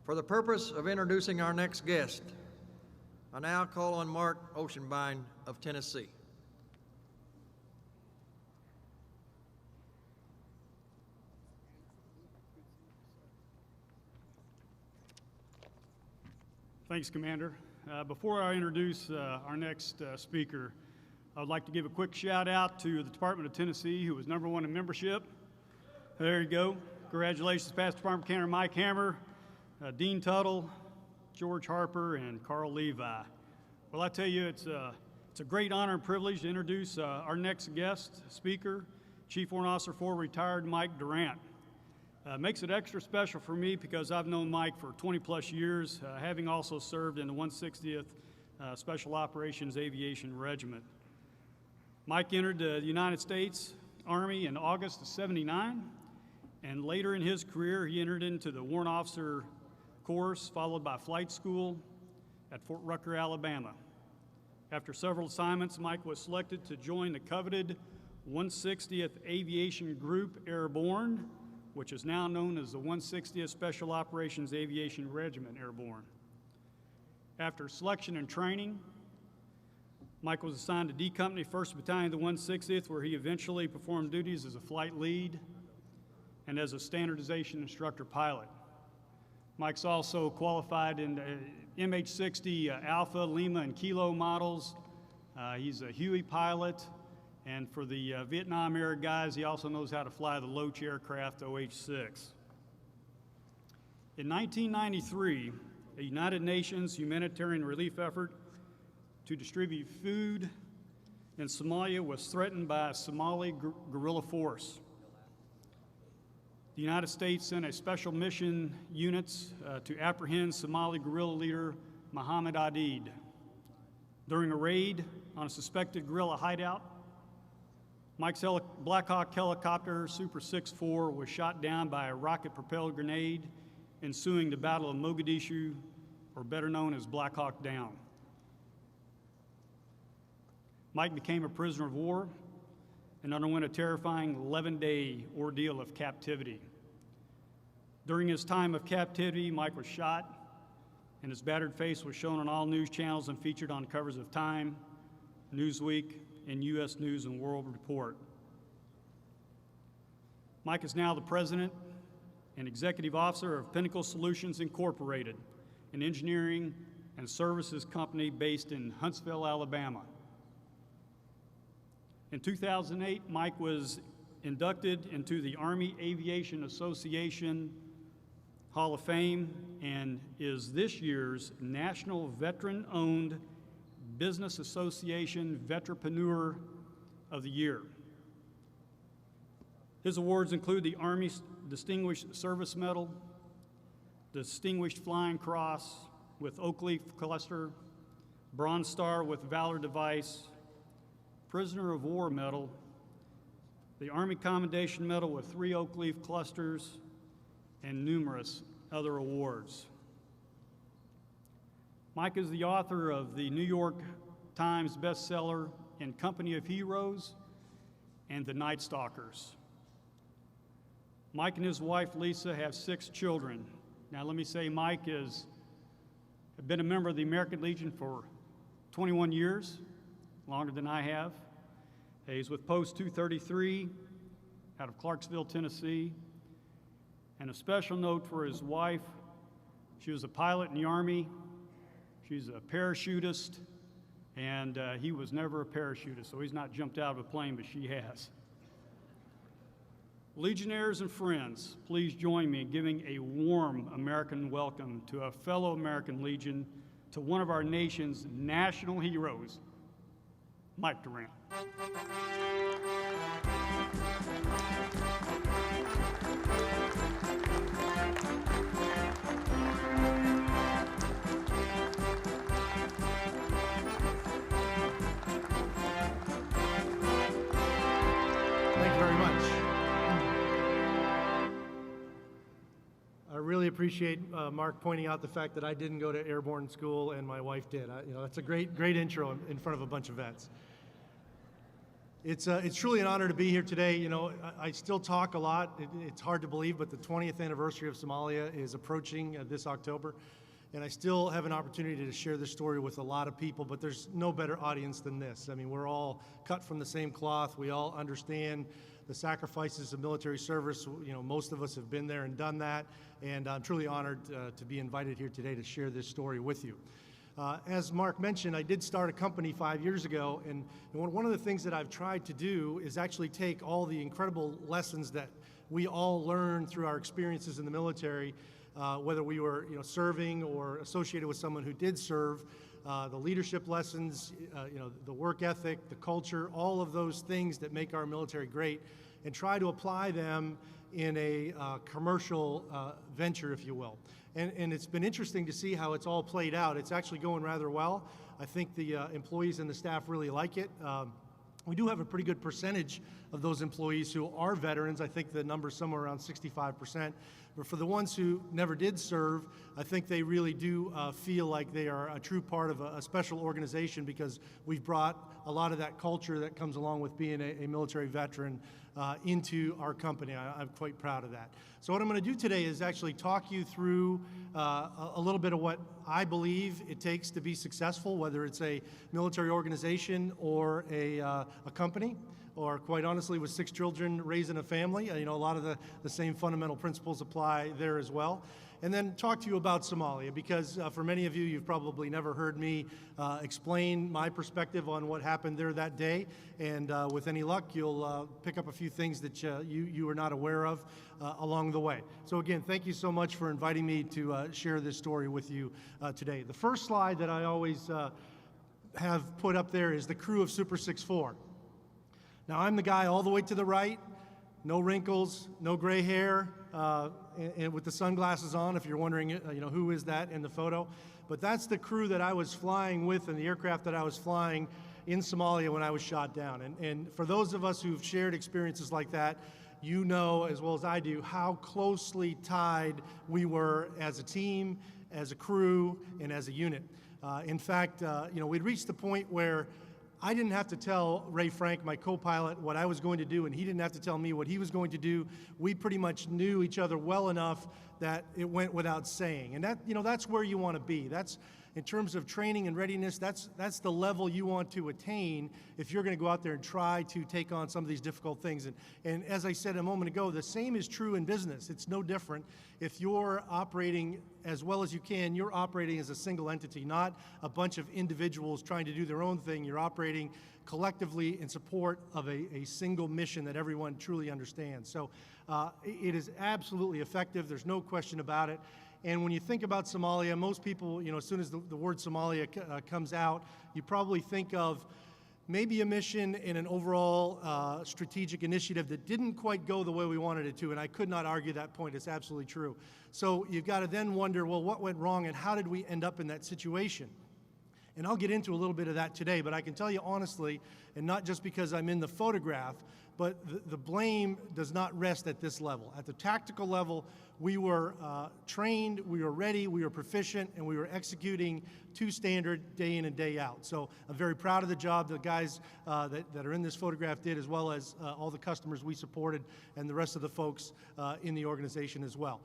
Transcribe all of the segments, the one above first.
For the purpose of introducing our next guest, I now call on Mark Oceanbine of Tennessee. Thanks, Commander. Before I introduce our next speaker, I would like to give a quick shout out to the Department of Tennessee, who was #1 in membership. There you go. Congratulations, past Department Commander Mike Hammer, Dean Tuttle, George Harper, and Carl Levi. Well, I tell you, it's a great honor and privilege to introduce our next guest speaker, Chief Warrant Officer 4 retired Mike Durant. Makes it extra special for me because I've known Mike for 20 plus years, having also served in the 160th Special Operations Aviation Regiment. Mike entered the United States Army in August of '79, and later in his career he entered into the Warrant Officer course, followed by flight school at Fort Rucker, Alabama. After several assignments, Mike was selected to join the coveted 160th Aviation Group Airborne, which is now known as the 160th Special Operations Aviation Regiment Airborne. After selection and training, Mike was assigned to D Company, 1st Battalion of the 160th, where he eventually performed duties as a flight lead and as a standardization instructor pilot. Mike's also qualified in MH-60 Alpha, Lima, and Kilo models. He's a Huey pilot. And for the Vietnam era guys, he also knows how to fly the Loach aircraft OH-6. In 1993, a United Nations humanitarian relief effort to distribute food in Somalia was threatened by a Somali guerrilla force. The United States sent a special mission units to apprehend Somali guerrilla leader Mohammed Adid. During a raid on a suspected guerrilla hideout, Mike's Black Hawk helicopter, Super 6-4, was shot down by a rocket-propelled grenade, ensuing the Battle of Mogadishu, or better known as Black Hawk Down. Mike became a prisoner of war and underwent a terrifying 11-day ordeal of captivity. During his time of captivity, Mike was shot, and his battered face was shown on all news channels and featured on covers of Time, Newsweek, and U.S. News and World Report. Mike is now the president and executive officer of Pinnacle Solutions Incorporated, an engineering and services company based in Huntsville, Alabama. In 2008, Mike was inducted into the Army Aviation Association Hall of Fame and is this year's National Veteran-Owned Business Association Veteranpreneur of the Year. His awards include the Army Distinguished Service Medal, Distinguished Flying Cross with Oak Leaf Cluster, Bronze Star with Valor Device, Prisoner of War Medal, the Army Commendation Medal with 3 Oak Leaf Clusters, and numerous other awards. Mike is the author of the New York Times bestseller In Company of Heroes and The Night Stalkers. Mike and his wife Lisa have 6 children. Now let me say Mike has been a member of the American Legion for 21 years, longer than I have. He's with Post 233 out of Clarksville, Tennessee. And a special note for his wife, she was a pilot in the Army. She's a parachutist, and he was never a parachutist, so he's not jumped out of a plane, but she has. Legionnaires and friends, please join me in giving a warm American welcome to a fellow American Legion, to one of our nation's national heroes, Mike Durant. I really appreciate Mark pointing out the fact that I didn't go to airborne school and my wife did. That's a great intro in front of a bunch of vets. It's truly an honor to be here today. You know, I still talk a lot. It's hard to believe, but the 20th anniversary of Somalia is approaching this October. And I still have an opportunity to share this story with a lot of people, but there's no better audience than this. I mean, we're all cut from the same cloth. We all understand the sacrifices of military service. You know, most of us have been there and done that, and I'm truly honored to be invited here today to share this story with you. As Mark mentioned, I did start a company 5 years ago, and one of the things that I've tried to do is actually take all the incredible lessons that we all learned through our experiences in the military, whether we were serving or associated with someone who did serve, the leadership lessons, the work ethic, the culture, all of those things that make our military great, and try to apply them in a commercial venture, if you will. And it's been interesting to see how it's all played out. It's actually going rather well. I think the employees and the staff really like it. We do have a pretty good percentage of those employees who are veterans. I think the number's somewhere around 65%. But for the ones who never did serve, I think they really do feel like they are a true part of a special organization, because we've brought a lot of that culture that comes along with being a military veteran into our company. I'm quite proud of that. So what I'm going to do today is actually talk you through a little bit of what I believe it takes to be successful, whether it's a military organization or a company, or quite honestly with 6 children raising a family. A lot of the same fundamental principles apply there as well. And then talk to you about Somalia, because for many of you, you've probably never heard me explain my perspective on what happened there that day. And with any luck, you'll pick up a few things that you were not aware of along the way. So again, thank you so much for inviting me to share this story with you today. The first slide that I always have put up there is the crew of Super 6-4. Now, I'm the guy all the way to the right, no wrinkles, no gray hair, and with the sunglasses on, if you're wondering, who is that in the photo. But that's the crew that I was flying with, and the aircraft that I was flying in Somalia when I was shot down. And for those of us who've shared experiences like that, you know as well as I do how closely tied we were as a team, as a crew, and as a unit. In fact, we'd reached the point where I didn't have to tell Ray Frank, my co-pilot, what I was going to do, and he didn't have to tell me what he was going to do. We pretty much knew each other well enough that it went without saying. And that's where you want to be. That's, in terms of training and readiness, that's the level you want to attain if you're going to go out there and try to take on some of these difficult things. And as I said a moment ago, the same is true in business. It's no different. If you're operating as well as you can, you're operating as a single entity, not a bunch of individuals trying to do their own thing. You're operating collectively in support of a single mission that everyone truly understands. So it is absolutely effective. There's no question about it. And when you think about Somalia, most people, as soon as the word Somalia comes out, you probably think of maybe a mission in an overall strategic initiative that didn't quite go the way we wanted it to, and I could not argue that point. It's absolutely true. So you've got to then wonder, well, what went wrong and how did we end up in that situation? And I'll get into a little bit of that today, but I can tell you honestly, and not just because I'm in the photograph, but the blame does not rest at this level. At the tactical level, we were trained, we were ready, we were proficient, and we were executing to standard day in and day out. So I'm very proud of the job the guys that are in this photograph did, as well as all the customers we supported and the rest of the folks in the organization as well.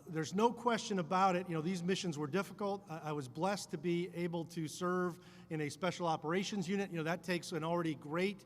There's no question about it. These missions were difficult. I was blessed to be able to serve in a special operations unit. That takes an already great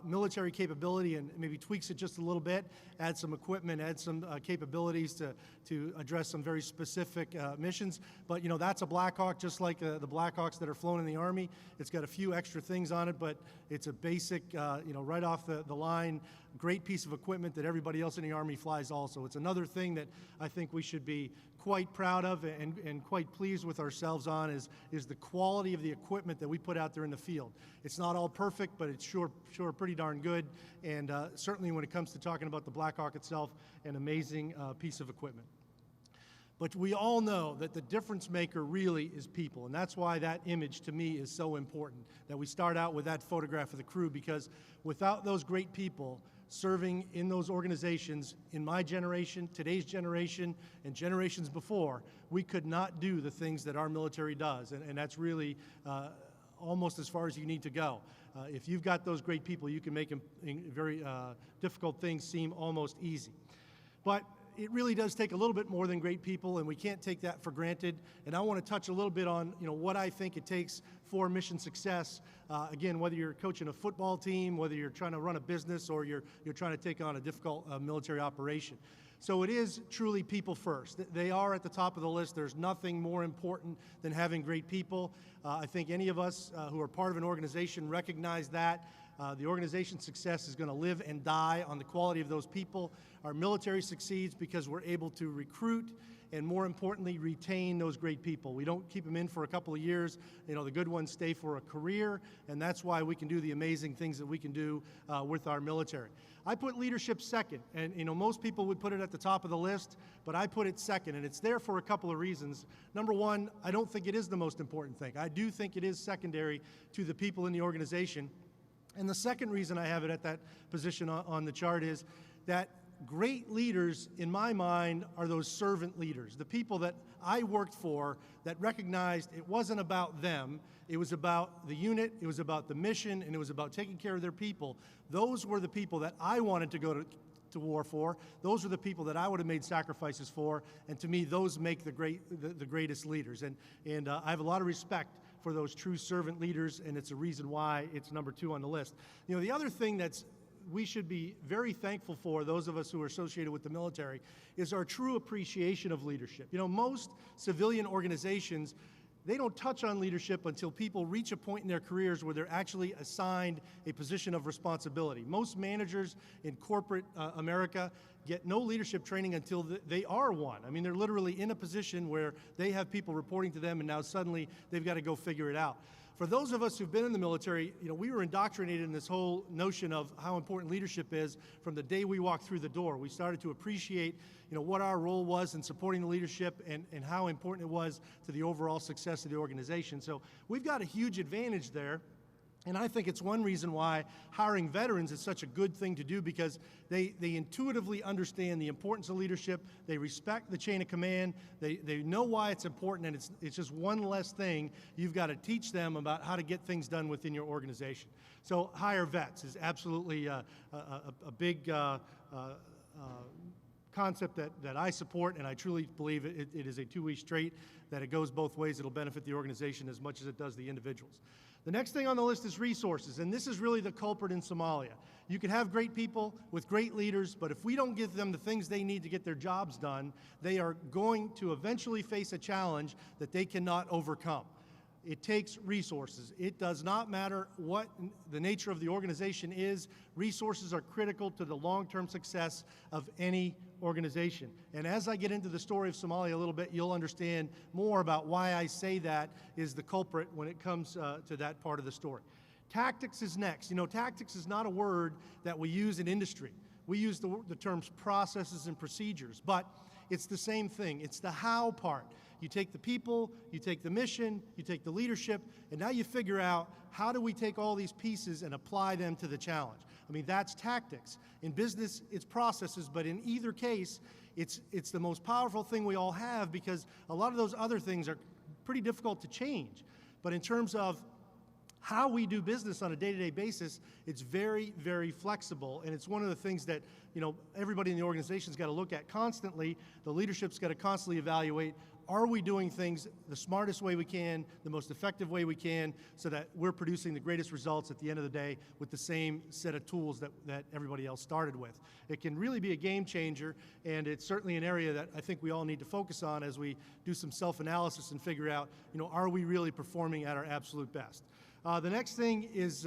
military capability and maybe tweaks it just a little bit, add some equipment, add some capabilities to address some very specific missions. But that's a Black Hawk, just like the Black Hawks that are flown in the Army. It's got a few extra things on it, but it's a basic, right off the line, great piece of equipment that everybody else in the Army flies also. It's another thing that I think we should be quite proud of and quite pleased with ourselves on is the quality of the equipment that we put out there in the field. It's not all perfect, but it's sure pretty darn good. And certainly when it comes to talking about the Black Hawk itself, an amazing piece of equipment. But we all know that the difference maker really is people, and that's why that image to me is so important, that we start out with that photograph of the crew, because without those great people serving in those organizations, in my generation, today's generation, and generations before, we could not do the things that our military does, and that's really almost as far as you need to go. If you've got those great people, you can make very difficult things seem almost easy. But it really does take a little bit more than great people, and we can't take that for granted. And I want to touch a little bit on what I think it takes for mission success. Again, whether you're coaching a football team, whether you're trying to run a business, or you're trying to take on a difficult military operation. So it is truly people first. They are at the top of the list. There's nothing more important than having great people. I think any of us who are part of an organization recognize that. The organization's success is going to live and die on the quality of those people. Our military succeeds because we're able to recruit and, more importantly, retain those great people. We don't keep them in for a couple of years. The good ones stay for a career, and that's why we can do the amazing things that we can do with our military. I put leadership second, and most people would put it at the top of the list, but I put it second, and it's there for a couple of reasons. Number one, I don't think it is the most important thing. I do think it is secondary to the people in the organization. And the second reason I have it at that position on the chart is that great leaders, in my mind, are those servant leaders, the people that I worked for that recognized it wasn't about them, it was about the unit, it was about the mission, and it was about taking care of their people. Those were the people that I wanted to go to war for. Those were the people that I would have made sacrifices for, and to me, those make the greatest leaders. And I have a lot of respect for those true servant leaders, and it's a reason why it's number 2 on the list. The other thing we should be very thankful for, those of us who are associated with the military, is our true appreciation of leadership. Most civilian organizations, they don't touch on leadership until people reach a point in their careers where they're actually assigned a position of responsibility. Most managers in corporate America get no leadership training until they are one. I mean, they're literally in a position where they have people reporting to them, and now suddenly they've got to go figure it out. For those of us who've been in the military, we were indoctrinated in this whole notion of how important leadership is from the day we walked through the door. We started to appreciate, what our role was in supporting the leadership and how important it was to the overall success of the organization. So we've got a huge advantage there. And I think it's one reason why hiring veterans is such a good thing to do, because they intuitively understand the importance of leadership, they respect the chain of command, they know why it's important, and it's just one less thing you've got to teach them about how to get things done within your organization. So hire vets is absolutely a big concept that I support, and I truly believe it is a two-way street, that it goes both ways. It'll benefit the organization as much as it does the individuals. The next thing on the list is resources, and this is really the culprit in Somalia. You can have great people with great leaders, but if we don't give them the things they need to get their jobs done, they are going to eventually face a challenge that they cannot overcome. It takes resources. It does not matter what the nature of the organization is. Resources are critical to the long-term success of any organization. And as I get into the story of Somalia a little bit, you'll understand more about why I say that is the culprit when it comes to that part of the story. Tactics is next. Tactics is not a word that we use in industry. We use the terms processes and procedures, but it's the same thing. It's the how part. You take the people, you take the mission, you take the leadership, and now you figure out, how do we take all these pieces and apply them to the challenge? I mean, that's tactics. In business, it's processes, but in either case, it's the most powerful thing we all have, because a lot of those other things are pretty difficult to change. But in terms of how we do business on a day-to-day basis, it's very, very flexible, and it's one of the things that everybody in the organization's got to look at constantly. The leadership's got to constantly evaluate, are we doing things the smartest way we can, the most effective way we can, so that we're producing the greatest results at the end of the day with the same set of tools that everybody else started with. It can really be a game changer, and it's certainly an area that I think we all need to focus on as we do some self-analysis and figure out, are we really performing at our absolute best? The next thing is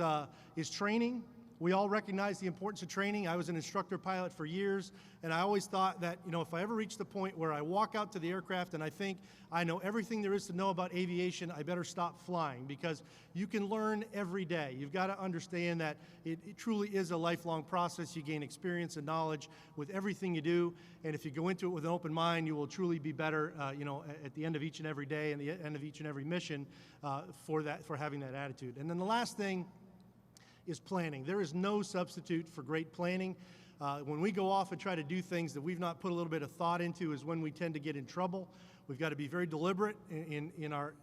training. We all recognize the importance of training. I was an instructor pilot for years, and I always thought that, if I ever reach the point where I walk out to the aircraft and I think I know everything there is to know about aviation, I better stop flying, because you can learn every day. You've got to understand that it truly is a lifelong process. You gain experience and knowledge with everything you do, and if you go into it with an open mind, you will truly be better, at the end of each and every day and the end of each and every mission for having that attitude. And then the last thing is planning. There is no substitute for great planning. When we go off and try to do things that we've not put a little bit of thought into is when we tend to get in trouble. We've got to be very deliberate in our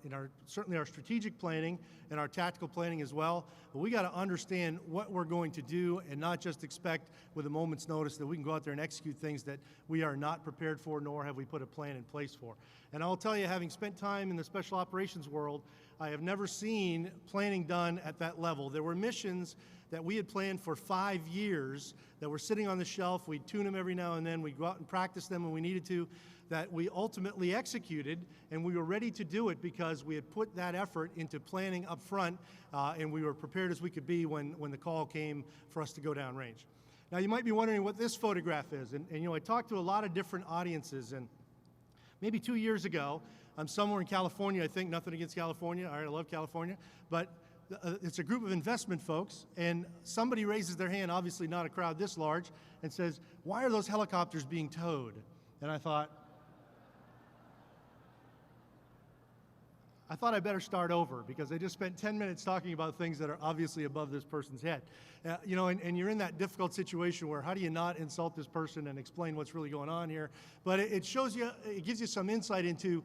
certainly our strategic planning and our tactical planning as well. But we got to understand what we're going to do and not just expect with a moment's notice that we can go out there and execute things that we are not prepared for, nor have we put a plan in place for. And I'll tell you, having spent time in the special operations world, I have never seen planning done at that level. There were missions that we had planned for 5 years that were sitting on the shelf. We'd tune them every now and then. We'd go out and practice them when we needed to, that we ultimately executed, and we were ready to do it because we had put that effort into planning up front, and we were prepared as we could be when the call came for us to go downrange. Now, you might be wondering what this photograph is, and you know, I talked to a lot of different audiences, and maybe 2 years ago, I'm somewhere in California, I think, nothing against California, all right, I love California, but it's a group of investment folks, and somebody raises their hand, obviously not a crowd this large, and says, "Why are those helicopters being towed?" And I thought I better start over because I just spent 10 minutes talking about things that are obviously above this person's head. You know, and you're in that difficult situation where how do you not insult this person and explain what's really going on here? But it shows you, it gives you some insight into,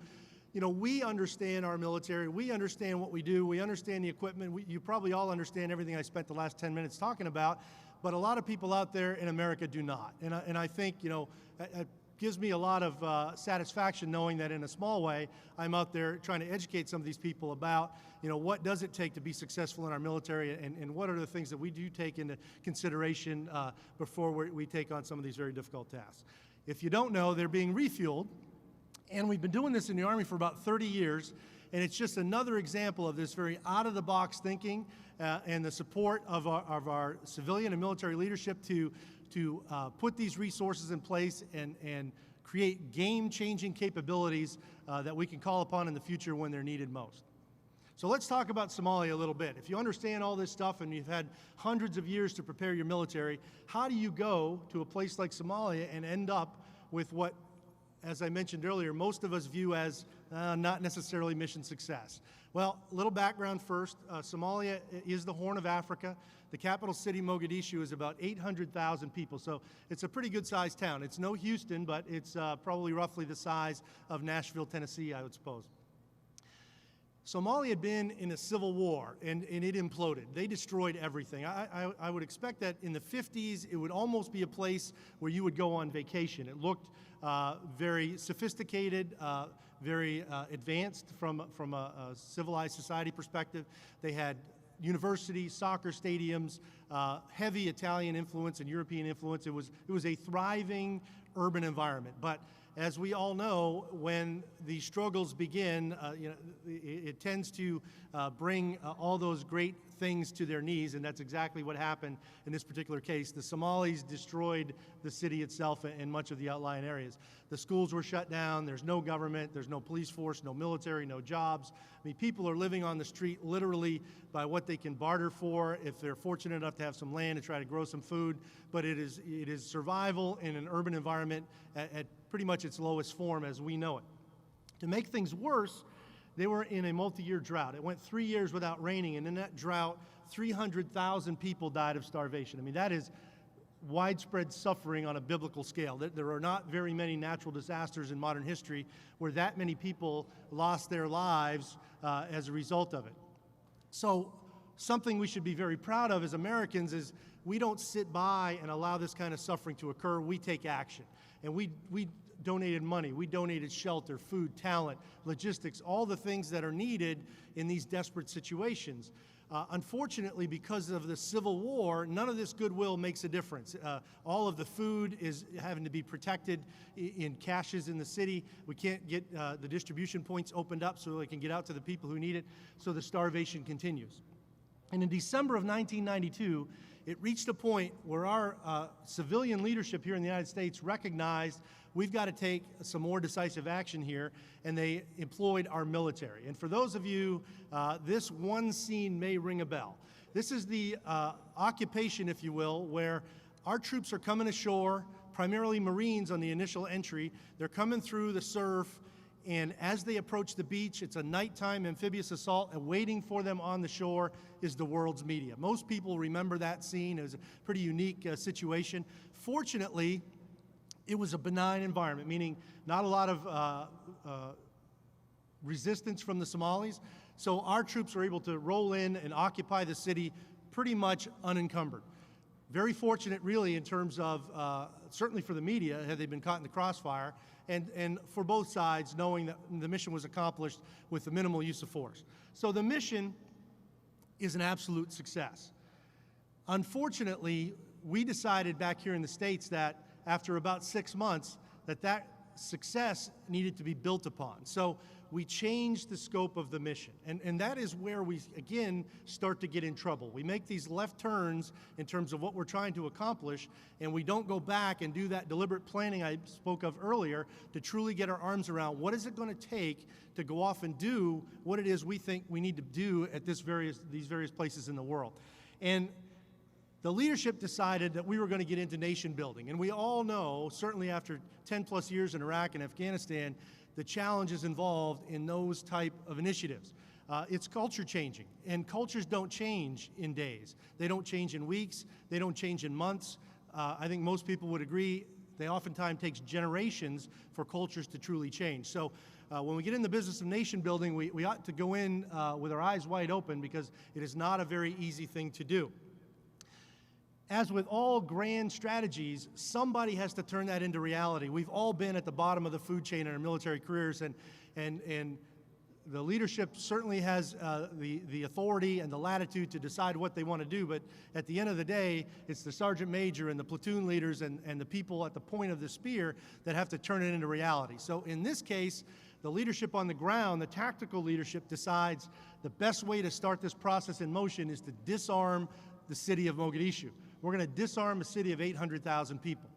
you know, we understand our military, we understand what we do, we understand the equipment, you probably all understand everything I spent the last 10 minutes talking about, but a lot of people out there in America do not. And I think, you know, it gives me a lot of satisfaction knowing that in a small way, I'm out there trying to educate some of these people about, you know, what does it take to be successful in our military and what are the things that we do take into consideration before we take on some of these very difficult tasks. If you don't know, they're being refueled. And we've been doing this in the Army for about 30 years, and it's just another example of this very out-of-the-box thinking and the support of our civilian and military leadership to put these resources in place and create game-changing capabilities that we can call upon in the future when they're needed most. So let's talk about Somalia a little bit. If you understand all this stuff and you've had hundreds of years to prepare your military, how do you go to a place like Somalia and end up with what, as I mentioned earlier, most of us view as not necessarily mission success? Well, a little background first. Somalia is the Horn of Africa. The capital city, Mogadishu, is about 800,000 people, so it's a pretty good-sized town. It's no Houston, but it's probably roughly the size of Nashville, Tennessee, I would suppose. Somalia had been in a civil war, and it imploded. They destroyed everything. I would expect that in the 50s, it would almost be a place where you would go on vacation. It looked very sophisticated, very advanced from a civilized society perspective. They had universities, soccer stadiums, heavy Italian influence and European influence. It was a thriving urban environment. But as we all know, when the struggles begin, you know, it tends to bring all those great things to their knees, and that's exactly what happened in this particular case. The Somalis destroyed the city itself and much of the outlying areas. The schools were shut down. There's no government. There's no police force, no military, no jobs. I mean, people are living on the street literally by what they can barter for if they're fortunate enough to have some land to try to grow some food. But it is survival in an urban environment at pretty much its lowest form as we know it. To make things worse, they were in a multi-year drought. It went 3 years without raining, and in that drought, 300,000 people died of starvation. I mean, that is widespread suffering on a biblical scale. There are not very many natural disasters in modern history where that many people lost their lives as a result of it. So something we should be very proud of as Americans is we don't sit by and allow this kind of suffering to occur. We take action. And we donated money, we donated shelter, food, talent, logistics, all the things that are needed in these desperate situations. Unfortunately, because of the Civil War, none of this goodwill makes a difference. All of the food is having to be protected in caches in the city. We can't get the distribution points opened up so they can get out to the people who need it, so the starvation continues. And in December of 1992, it reached a point where our civilian leadership here in the United States recognized we've got to take some more decisive action here, and they employed our military. And for those of you, this one scene may ring a bell. This is the occupation, if you will, where our troops are coming ashore, primarily Marines on the initial entry. They're coming through the surf, And as they approach the beach, it's a nighttime amphibious assault, and waiting for them on the shore is the world's media. Most people remember that scene. It was a pretty unique situation. Fortunately, it was a benign environment, meaning not a lot of resistance from the Somalis. So our troops were able to roll in and occupy the city pretty much unencumbered. Very fortunate, really, in terms of, certainly for the media, had they been caught in the crossfire, and for both sides, knowing that the mission was accomplished with the minimal use of force. So the mission is an absolute success. Unfortunately, we decided back here in the States that after about 6 months, that success needed to be built upon. So we changed the scope of the mission. And that is where we, again, start to get in trouble. We make these left turns in terms of what we're trying to accomplish, and we don't go back and do that deliberate planning I spoke of earlier to truly get our arms around what is it going to take to go off and do what it is we think we need to do at these various places in the world. And the leadership decided that we were going to get into nation building. And we all know, certainly after 10 plus years in Iraq and Afghanistan, the challenges involved in those type of initiatives. It's culture changing, and cultures don't change in days. They don't change in weeks. They don't change in months. I think most people would agree they oftentimes takes generations for cultures to truly change. So when we get in the business of nation building, we ought to go in with our eyes wide open, because it is not a very easy thing to do. As with all grand strategies, somebody has to turn that into reality. We've all been at the bottom of the food chain in our military careers, and the leadership certainly has the authority and the latitude to decide what they want to do, but at the end of the day, it's the sergeant major and the platoon leaders and the people at the point of the spear that have to turn it into reality. So in this case, the leadership on the ground, the tactical leadership, decides the best way to start this process in motion is to disarm the city of Mogadishu. We're going to disarm a city of 800,000 people.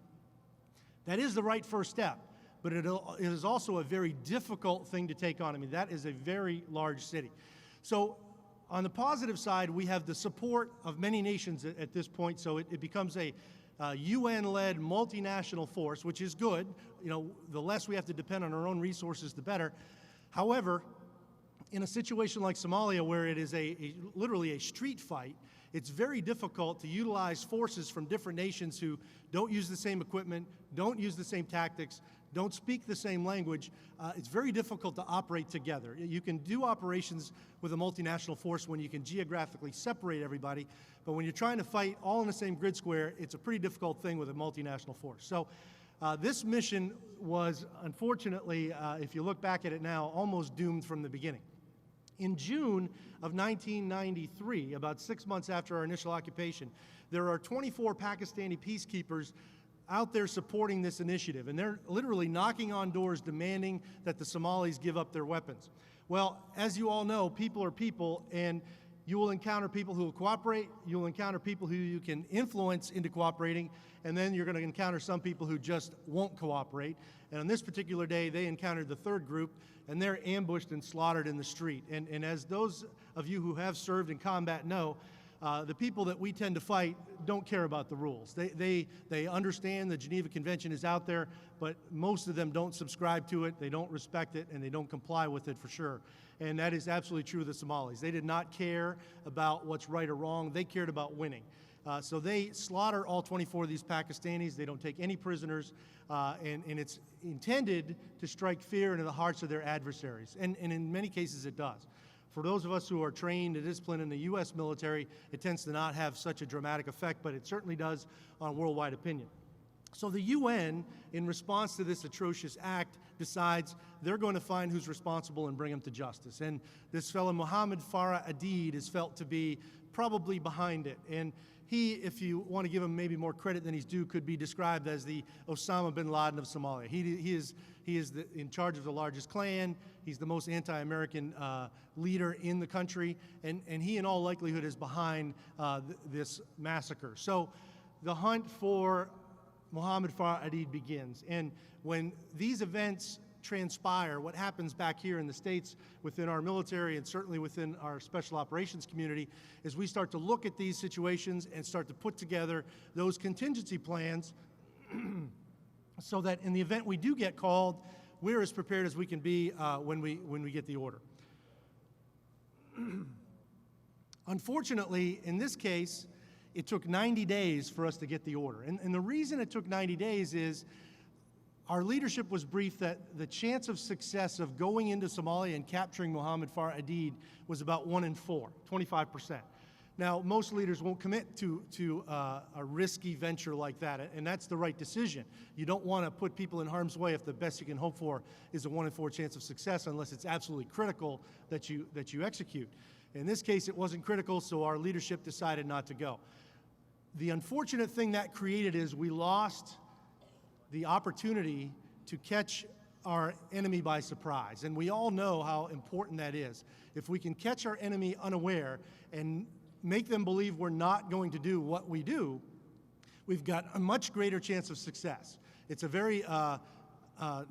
That is the right first step, but it is also a very difficult thing to take on. I mean, that is a very large city. So on the positive side, we have the support of many nations at this point, so it becomes a UN-led multinational force, which is good. You know, the less we have to depend on our own resources, the better. However, in a situation like Somalia, where it is literally a street fight, it's very difficult to utilize forces from different nations who don't use the same equipment, don't use the same tactics, don't speak the same language. It's very difficult to operate together. You can do operations with a multinational force when you can geographically separate everybody, but when you're trying to fight all in the same grid square, it's a pretty difficult thing with a multinational force. So this mission was, unfortunately, if you look back at it now, almost doomed from the beginning. In June of 1993, about 6 months after our initial occupation, there are 24 Pakistani peacekeepers out there supporting this initiative, and they're literally knocking on doors demanding that the Somalis give up their weapons. Well, as you all know, people are people, and you will encounter people who will cooperate, you'll encounter people who you can influence into cooperating, and then you're going to encounter some people who just won't cooperate. And on this particular day, they encountered the third group, and they're ambushed and slaughtered in the street. And as those of you who have served in combat know, the people that we tend to fight don't care about the rules. They understand the Geneva Convention is out there, but most of them don't subscribe to it, they don't respect it, and they don't comply with it for sure. And that is absolutely true of the Somalis. They did not care about what's right or wrong, they cared about winning. So they slaughter all 24 of these Pakistanis. They don't take any prisoners, and it's intended to strike fear into the hearts of their adversaries. And in many cases it does. For those of us who are trained and disciplined in the U.S. military, it tends to not have such a dramatic effect, but it certainly does on worldwide opinion. So the UN, in response to this atrocious act, decides they're going to find who's responsible and bring him to justice. And this fellow, Mohammed Farah Aidid, is felt to be probably behind it. And he, if you want to give him maybe more credit than he's due, could be described as the Osama bin Laden of Somalia. He is in charge of the largest clan. He's the most anti-American leader in the country, and he in all likelihood is behind this massacre. So the hunt for Mohammed Farah Aidid begins, and when these events transpire, what happens back here in the States within our military and certainly within our special operations community is we start to look at these situations and start to put together those contingency plans so that in the event we do get called, we're as prepared as we can be when we get the order. Unfortunately, in this case, it took 90 days for us to get the order. And the reason it took 90 days is our leadership was briefed that the chance of success of going into Somalia and capturing Mohammed Farah Aidid was about 1 in 4, 25%. Now, most leaders won't commit to a risky venture like that, and that's the right decision. You don't want to put people in harm's way if the best you can hope for is a 1 in 4 chance of success, unless it's absolutely critical that you execute. In this case, it wasn't critical, so our leadership decided not to go. The unfortunate thing that created is we lost the opportunity to catch our enemy by surprise. And we all know how important that is. If we can catch our enemy unaware and make them believe we're not going to do what we do, we've got a much greater chance of success. It's a very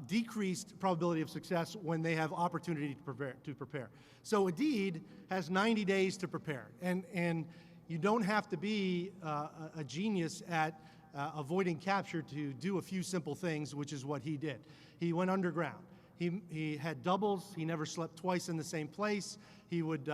decreased probability of success when they have opportunity to prepare. So Aidid has 90 days to prepare, and you don't have to be a genius at avoiding capture to do a few simple things, which is what he did. He went underground. He had doubles. He never slept twice in the same place. He would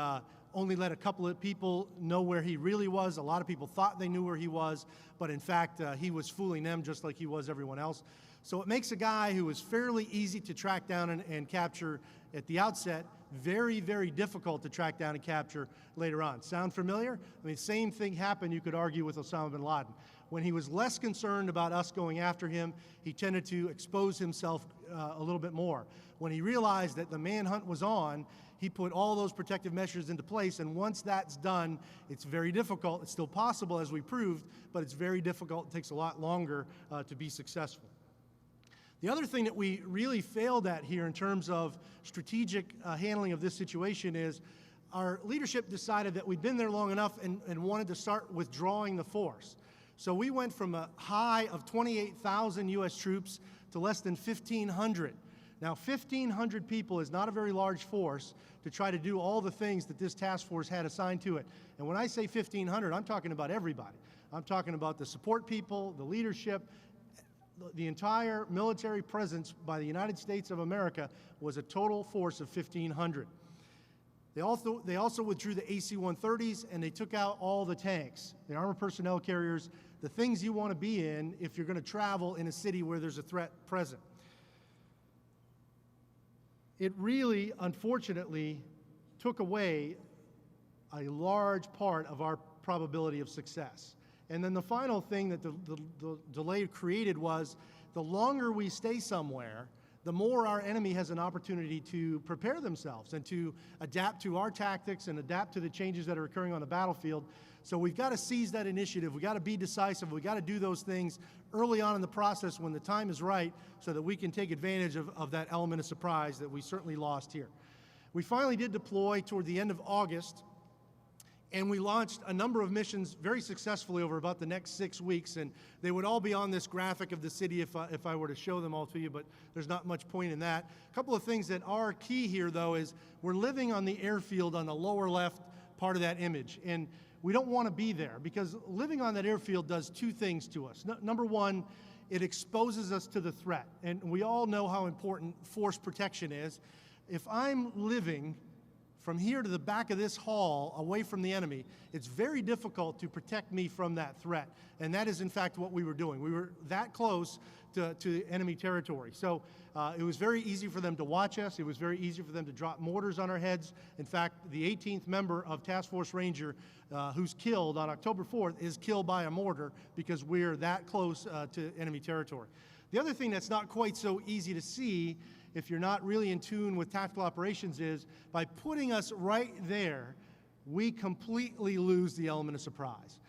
only let a couple of people know where he really was. A lot of people thought they knew where he was, but in fact, he was fooling them just like he was everyone else. So it makes a guy who is fairly easy to track down and capture at the outset very, very difficult to track down and capture later on. Sound familiar? I mean, same thing happened, you could argue, with Osama bin Laden. When he was less concerned about us going after him, he tended to expose himself a little bit more. When he realized that the manhunt was on, he put all those protective measures into place, and once that's done, it's very difficult. It's still possible, as we proved, but it's very difficult. It takes a lot longer to be successful. The other thing that we really failed at here in terms of strategic handling of this situation is our leadership decided that we'd been there long enough and wanted to start withdrawing the force. So we went from a high of 28,000 U.S. troops to less than 1,500. Now, 1,500 people is not a very large force to try to do all the things that this task force had assigned to it. And when I say 1,500, I'm talking about everybody. I'm talking about the support people, the leadership. The entire military presence by the United States of America was a total force of 1,500. They also withdrew the AC-130s, and they took out all the tanks, the armored personnel carriers, the things you want to be in if you're going to travel in a city where there's a threat present. It really, unfortunately, took away a large part of our probability of success. And then the final thing that the delay created was the longer we stay somewhere, the more our enemy has an opportunity to prepare themselves and to adapt to our tactics and adapt to the changes that are occurring on the battlefield. So we've got to seize that initiative. We've got to be decisive. We've got to do those things early on in the process when the time is right so that we can take advantage of that element of surprise that we certainly lost here. We finally did deploy toward the end of August, and we launched a number of missions very successfully over about the next 6 weeks, and they would all be on this graphic of the city if I were to show them all to you, but there's not much point in that. A couple of things that are key here, though, is we're living on the airfield on the lower left part of that image, and we don't want to be there because living on that airfield does two things to us. Number one, it exposes us to the threat, and we all know how important force protection is. If I'm living from here to the back of this hall, away from the enemy, it's very difficult to protect me from that threat. And that is, in fact, what we were doing. We were that close to enemy territory. So it was very easy for them to watch us. It was very easy for them to drop mortars on our heads. In fact, the 18th member of Task Force Ranger who's killed on October 4th is killed by a mortar because we're that close to enemy territory. The other thing that's not quite so easy to see if you're not really in tune with tactical operations is by putting us right there, we completely lose the element of surprise.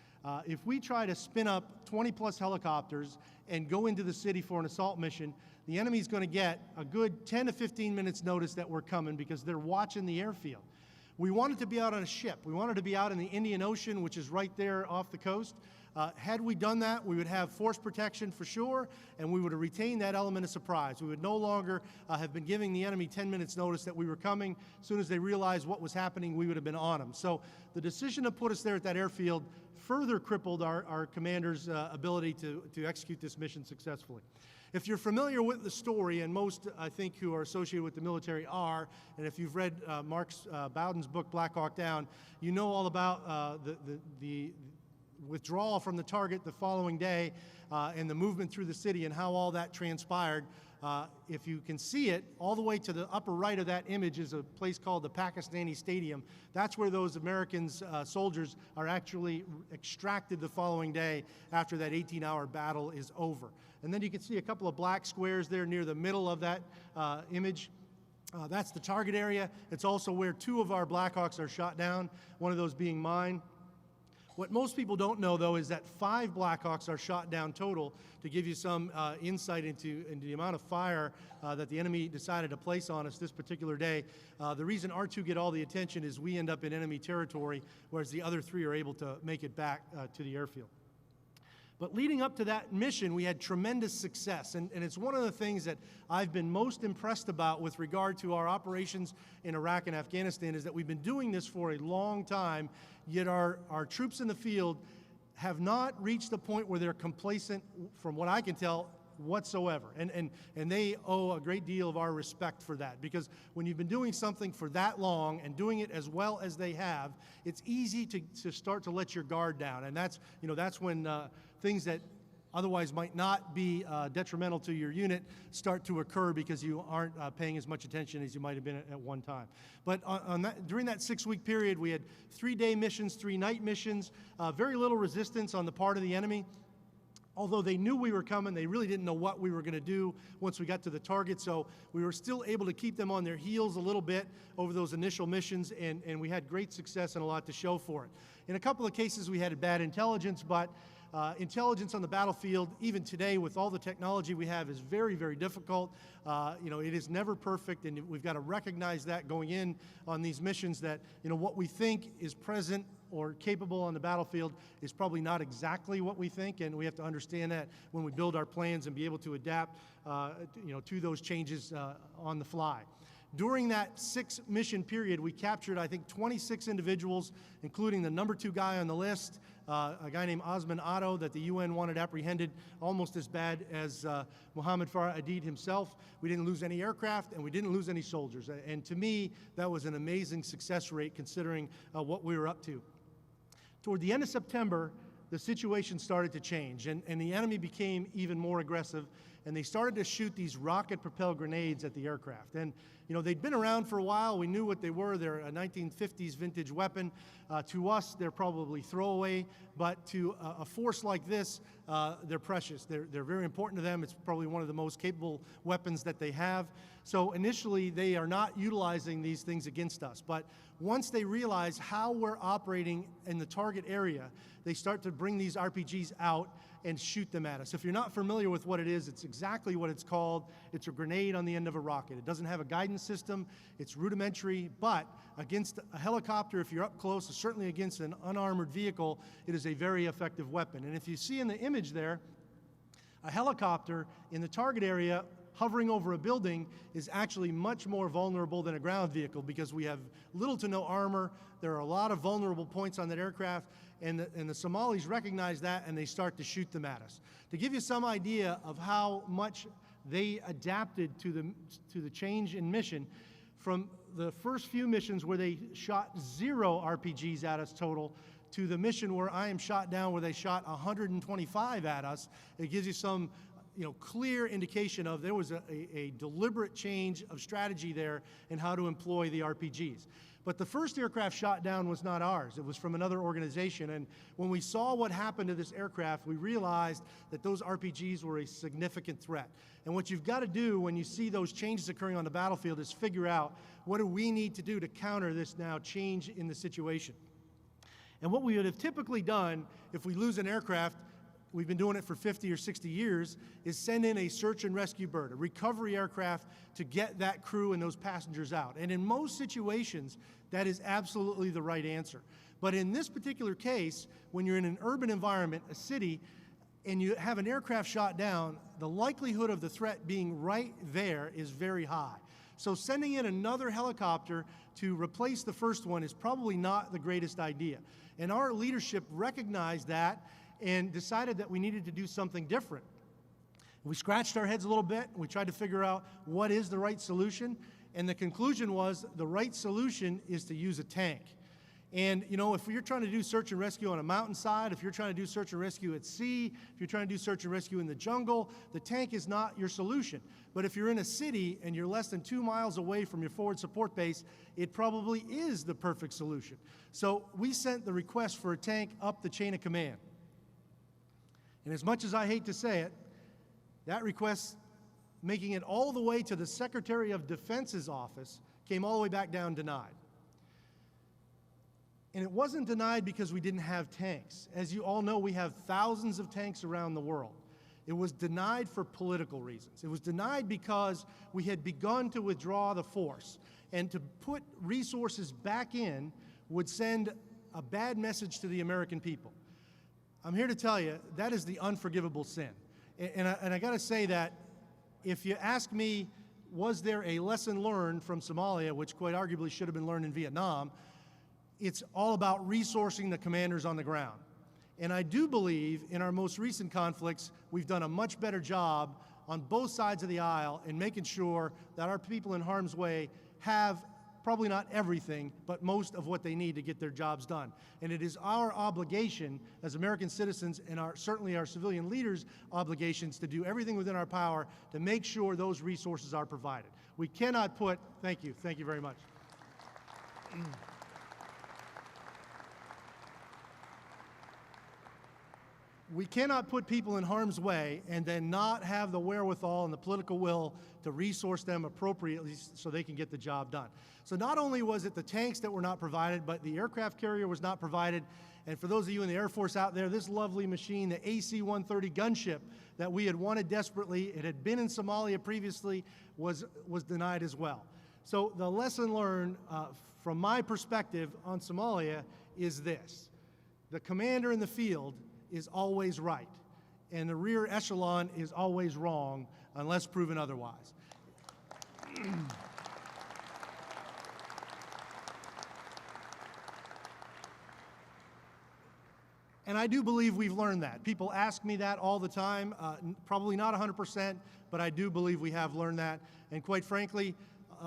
If we try to spin up 20 plus helicopters and go into the city for an assault mission, the enemy's going to get a good 10 to 15 minutes notice that we're coming because they're watching the airfield. We wanted to be out on a ship. We wanted to be out in the Indian Ocean, which is right there off the coast. Had we done that, we would have force protection for sure, and we would have retained that element of surprise. We would no longer have been giving the enemy 10 minutes notice that we were coming. As soon as they realized what was happening, we would have been on them. So the decision to put us there at that airfield further crippled our commander's ability to execute this mission successfully. If you're familiar with the story, and most, I think, who are associated with the military are, and if you've read Mark Bowden's book, Black Hawk Down, you know all about the withdrawal from the target the following day and the movement through the city and how all that transpired. If you can see it, all the way to the upper right of that image is a place called the Pakistani Stadium. That's where those Americans, soldiers, are actually extracted the following day after that 18-hour battle is over. And then you can see a couple of black squares there near the middle of that image. That's the target area. It's also where 2 of our Blackhawks are shot down, one of those being mine. What most people don't know, though, is that 5 Blackhawks are shot down total, to give you some insight into the amount of fire that the enemy decided to place on us this particular day. The reason our 2 get all the attention is we end up in enemy territory, whereas the other 3 are able to make it back to the airfield. But leading up to that mission, we had tremendous success, and it's one of the things that I've been most impressed about with regard to our operations in Iraq and Afghanistan, is that we've been doing this for a long time, yet our troops in the field have not reached the point where they're complacent, from what I can tell, whatsoever. And they owe a great deal of our respect for that, because when you've been doing something for that long and doing it as well as they have, it's easy to start to let your guard down. And that's when things that otherwise might not be detrimental to your unit start to occur because you aren't paying as much attention as you might have been at one time. But during that 6-week period, we had 3-day missions, 3-night missions, very little resistance on the part of the enemy. Although they knew we were coming, they really didn't know what we were going to do once we got to the target, so we were still able to keep them on their heels a little bit over those initial missions, and we had great success and a lot to show for it. In a couple of cases, we had bad intelligence, but intelligence on the battlefield, even today with all the technology we have, is very, very difficult. It is never perfect, and we've got to recognize that going in on these missions, that what we think is present or capable on the battlefield is probably not exactly what we think, and we have to understand that when we build our plans and be able to adapt to those changes on the fly. During that 6-mission period, we captured, I think, 26 individuals, including the number 2 guy on the list, a guy named Osman Otto, that the UN wanted apprehended almost as bad as Mohammed Farah Aidid himself. We didn't lose any aircraft, and we didn't lose any soldiers. And to me, that was an amazing success rate considering what we were up to. Toward the end of September, the situation started to change, and the enemy became even more aggressive, and they started to shoot these rocket-propelled grenades at the aircraft. And they'd been around for a while. We knew what they were. They're a 1950s vintage weapon. To us, they're probably throwaway, but to a force like this, they're precious. They're very important to them. It's probably one of the most capable weapons that they have. So initially, they are not utilizing these things against us. But once they realize how we're operating in the target area, they start to bring these RPGs out and shoot them at us. If you're not familiar with what it is, it's exactly what it's called. It's a grenade on the end of a rocket. It doesn't have a guidance system. It's rudimentary, but against a helicopter, if you're up close, certainly against an unarmored vehicle, it is a very effective weapon. And if you see in the image there, a helicopter in the target area hovering over a building is actually much more vulnerable than a ground vehicle, because we have little to no armor. There are a lot of vulnerable points on that aircraft, and the Somalis recognize that, and they start to shoot them at us. To give you some idea of how much they adapted to the change in mission, from the first few missions where they shot 0 RPGs at us total, to the mission where I am shot down where they shot 125 at us, it gives you some clear indication of there was a deliberate change of strategy there in how to employ the RPGs. But the first aircraft shot down was not ours. It was from another organization. And when we saw what happened to this aircraft, we realized that those RPGs were a significant threat. And what you've got to do when you see those changes occurring on the battlefield is figure out, what do we need to do to counter this now change in the situation? And what we would have typically done if we lose an aircraft, we've been doing it for 50 or 60 years, is send in a search and rescue bird, a recovery aircraft, to get that crew and those passengers out. And in most situations, that is absolutely the right answer. But in this particular case, when you're in an urban environment, a city, and you have an aircraft shot down, the likelihood of the threat being right there is very high. So sending in another helicopter to replace the first one is probably not the greatest idea. And our leadership recognized that and decided that we needed to do something different. We scratched our heads a little bit. We tried to figure out what is the right solution, and the conclusion was the right solution is to use a tank. And, you know, if you're trying to do search and rescue on a mountainside, if you're trying to do search and rescue at sea, if you're trying to do search and rescue in the jungle, the tank is not your solution. But if you're in a city and you're less than 2 miles away from your forward support base, it probably is the perfect solution. So we sent the request for a tank up the chain of command. And as much as I hate to say it, that request, making it all the way to the Secretary of Defense's office, came all the way back down denied. And it wasn't denied because we didn't have tanks. As you all know, we have thousands of tanks around the world. It was denied for political reasons. It was denied because we had begun to withdraw the force. And to put resources back in would send a bad message to the American people. I'm here to tell you, that is the unforgivable sin. And I got to say that if you ask me, was there a lesson learned from Somalia, which quite arguably should have been learned in Vietnam, it's all about resourcing the commanders on the ground. And I do believe in our most recent conflicts, we've done a much better job on both sides of the aisle in making sure that our people in harm's way have probably not everything, but most of what they need to get their jobs done. And it is our obligation as American citizens and certainly our civilian leaders' obligations to do everything within our power to make sure those resources are provided. We cannot put, thank you very much. We cannot put people in harm's way and then not have the wherewithal and the political will to resource them appropriately so they can get the job done. So not only was it the tanks that were not provided, but the aircraft carrier was not provided. And for those of you in the Air Force out there, this lovely machine, the AC-130 gunship that we had wanted desperately, it had been in Somalia previously, was denied as well. So the lesson learned from my perspective on Somalia is this: the commander in the field is always right, and the rear echelon is always wrong unless proven otherwise. And I do believe we've learned that. People ask me that all the time, probably not 100%, but I do believe we have learned that. And quite frankly,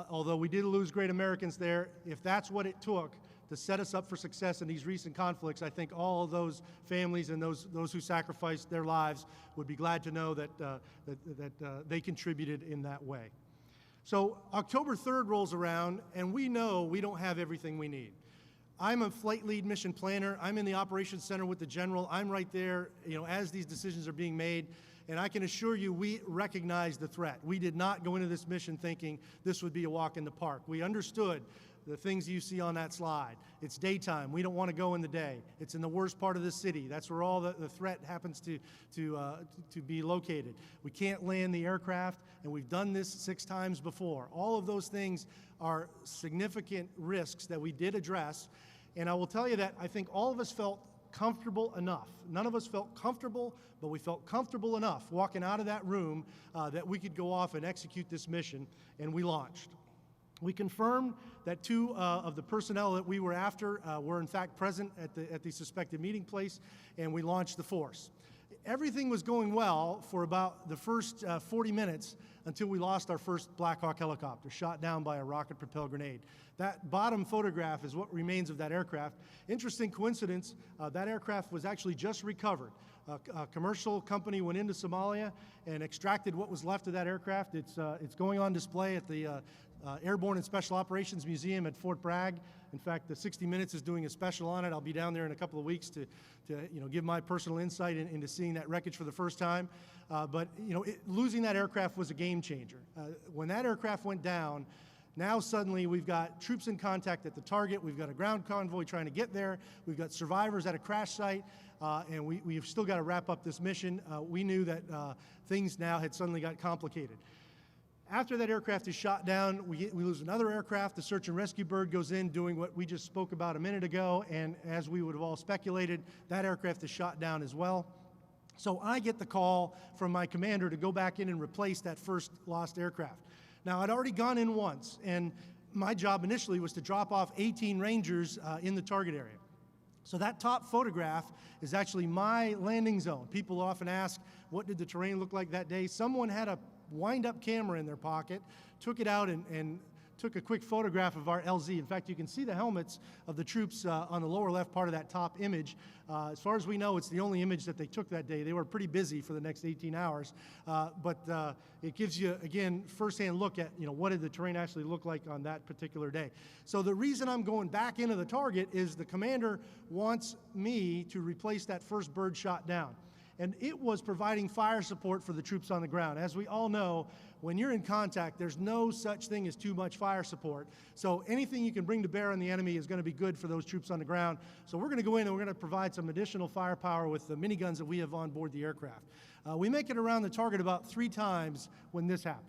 although we did lose great Americans there, if that's what it took to set us up for success in these recent conflicts, I think all of those families and those who sacrificed their lives would be glad to know that they contributed in that way. So October 3rd rolls around, and we know we don't have everything we need. I'm a flight lead mission planner. I'm in the operations center with the general. I'm right there, you know, as these decisions are being made. And I can assure you, we recognize the threat. We did not go into this mission thinking this would be a walk in the park. We understood the things you see on that slide. It's daytime. We don't want to go in the day. It's in the worst part of the city. That's where all the threat happens to be located. We can't land the aircraft, and we've done this 6 times before. All of those things are significant risks that we did address. And I will tell you that I think all of us felt comfortable enough. None of us felt comfortable, but we felt comfortable enough walking out of that room that we could go off and execute this mission, and we launched. We confirmed that 2 of the personnel that we were after were in fact present at the suspected meeting place, and we launched the force. Everything was going well for about the first 40 minutes until we lost our first Black Hawk helicopter, shot down by a rocket-propelled grenade. That bottom photograph is what remains of that aircraft. Interesting coincidence, that aircraft was actually just recovered. A commercial company went into Somalia and extracted what was left of that aircraft. It's going on display at the Airborne and Special Operations Museum at Fort Bragg. In fact, the 60 Minutes is doing a special on it. I'll be down there in a couple of weeks to give my personal insight into seeing that wreckage for the first time. But losing that aircraft was a game changer. When that aircraft went down, now suddenly we've got troops in contact at the target. We've got a ground convoy trying to get there. We've got survivors at a crash site. And we've still got to wrap up this mission. We knew that things now had suddenly got complicated. After that aircraft is shot down, we lose another aircraft. The search and rescue bird goes in doing what we just spoke about a minute ago, and as we would have all speculated, that aircraft is shot down as well. So I get the call from my commander to go back in and replace that first lost aircraft. Now, I'd already gone in once, and my job initially was to drop off 18 Rangers in the target area. So that top photograph is actually my landing zone. People often ask, what did the terrain look like that day? Someone had a wind-up camera in their pocket, took it out and took a quick photograph of our LZ. In fact, you can see the helmets of the troops on the lower left part of that top image. As far as we know, it's the only image that they took that day. They were pretty busy for the next 18 hours. But it gives you, again, firsthand look at, what did the terrain actually look like on that particular day. So the reason I'm going back into the target is the commander wants me to replace that first bird shot down. And it was providing fire support for the troops on the ground. As we all know, when you're in contact, there's no such thing as too much fire support. So anything you can bring to bear on the enemy is going to be good for those troops on the ground. So we're going to go in and we're going to provide some additional firepower with the miniguns that we have on board the aircraft. We make it around the target about 3 times when this happens.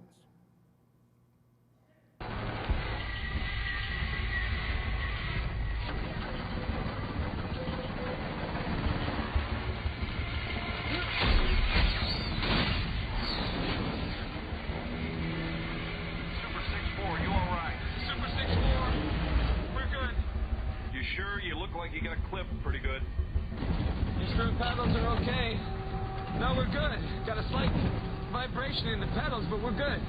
You got clipped pretty good. Your screw pedals are okay. No, we're good. Got a slight vibration in the pedals, but we're good.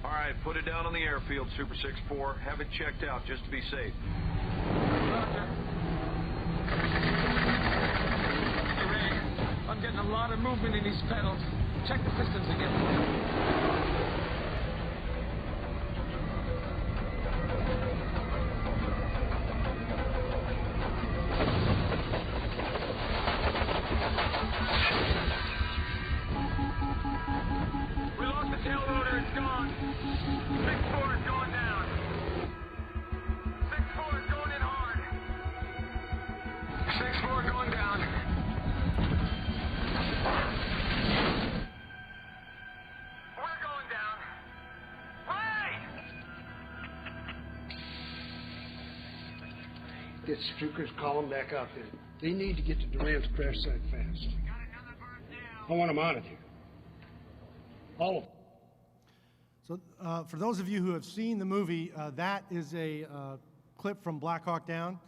All right, put it down on the airfield, Super 6-4. Have it checked out just to be safe. Roger. Hey, Ray, I'm getting a lot of movement in these pedals. Check the systems again. Get Strookers, call them back out there. They need to get to Durant's crash site fast. I want them out of here. All of them. So for those of you who have seen the movie, that is a clip from Black Hawk Down.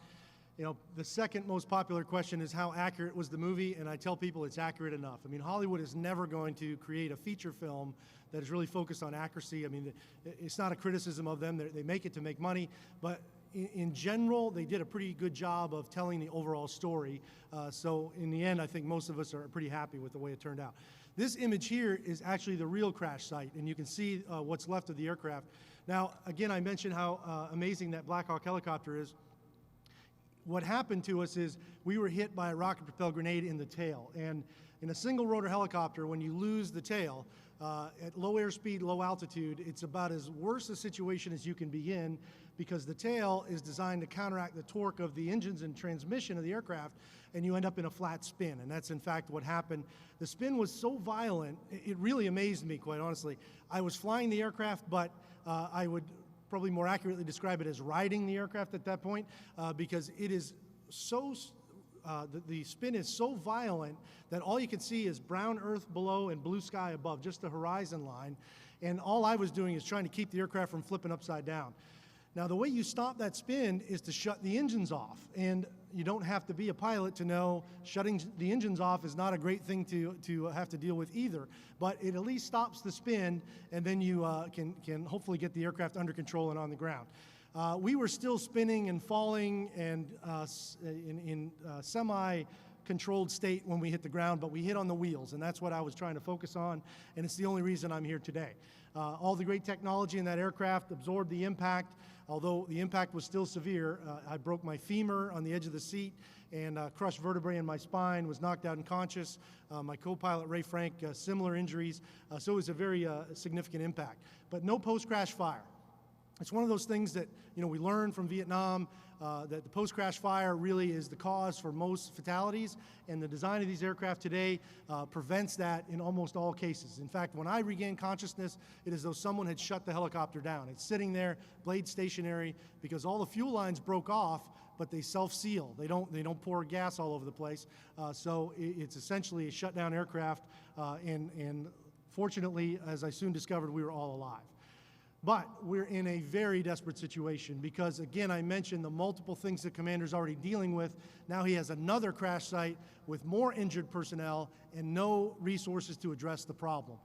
The second most popular question is how accurate was the movie, and I tell people it's accurate enough. I mean, Hollywood is never going to create a feature film that is really focused on accuracy. I mean, it's not a criticism of them. They make it to make money, but in general, they did a pretty good job of telling the overall story. So in the end, I think most of us are pretty happy with the way it turned out. This image here is actually the real crash site, and you can see what's left of the aircraft. Now, again, I mentioned how amazing that Black Hawk helicopter is. What happened to us is we were hit by a rocket-propelled grenade in the tail. And in a single-rotor helicopter, when you lose the tail, at low airspeed, low altitude, it's about as worse a situation as you can be in, because the tail is designed to counteract the torque of the engines and transmission of the aircraft, and you end up in a flat spin. And that's, in fact, what happened. The spin was so violent, it really amazed me, quite honestly. I was flying the aircraft, but I would probably more accurately describe it as riding the aircraft at that point, because it is so, the spin is so violent that all you can see is brown earth below and blue sky above, just the horizon line. And all I was doing is trying to keep the aircraft from flipping upside down. Now, the way you stop that spin is to shut the engines off. And you don't have to be a pilot to know shutting the engines off is not a great thing to have to deal with either. But it at least stops the spin, and then you can hopefully get the aircraft under control and on the ground. We were still spinning and falling and in semi-controlled state when we hit the ground, but we hit on the wheels, and that's what I was trying to focus on, and it's the only reason I'm here today. All the great technology in that aircraft absorbed the impact. Although the impact was still severe, I broke my femur on the edge of the seat and crushed vertebrae in my spine, was knocked out unconscious. My co-pilot, Ray Frank, similar injuries. So it was a very significant impact. But no post-crash fire. It's one of those things that we learned from Vietnam, that the post-crash fire really is the cause for most fatalities, and the design of these aircraft today prevents that in almost all cases. In fact, when I regained consciousness, it is as though someone had shut the helicopter down. It's sitting there, blade stationary, because all the fuel lines broke off, but they self-seal. They don't pour gas all over the place. So it's essentially a shut-down aircraft, and fortunately, as I soon discovered, we were all alive. But we're in a very desperate situation because, again, I mentioned the multiple things the commander's already dealing with. Now he has another crash site with more injured personnel and no resources to address the problem.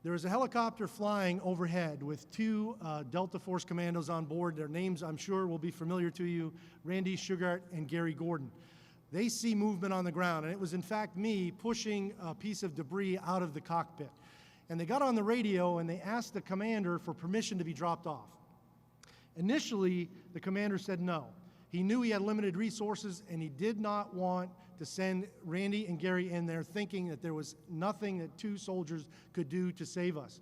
There is a helicopter flying overhead with two Delta Force commandos on board. Their names, I'm sure, will be familiar to you, Randy Sugart and Gary Gordon. They see movement on the ground, and it was, in fact, me pushing a piece of debris out of the cockpit. And they got on the radio, and they asked the commander for permission to be dropped off. Initially, the commander said no. He knew he had limited resources, and he did not want to send Randy and Gary in there thinking that there was nothing that two soldiers could do to save us.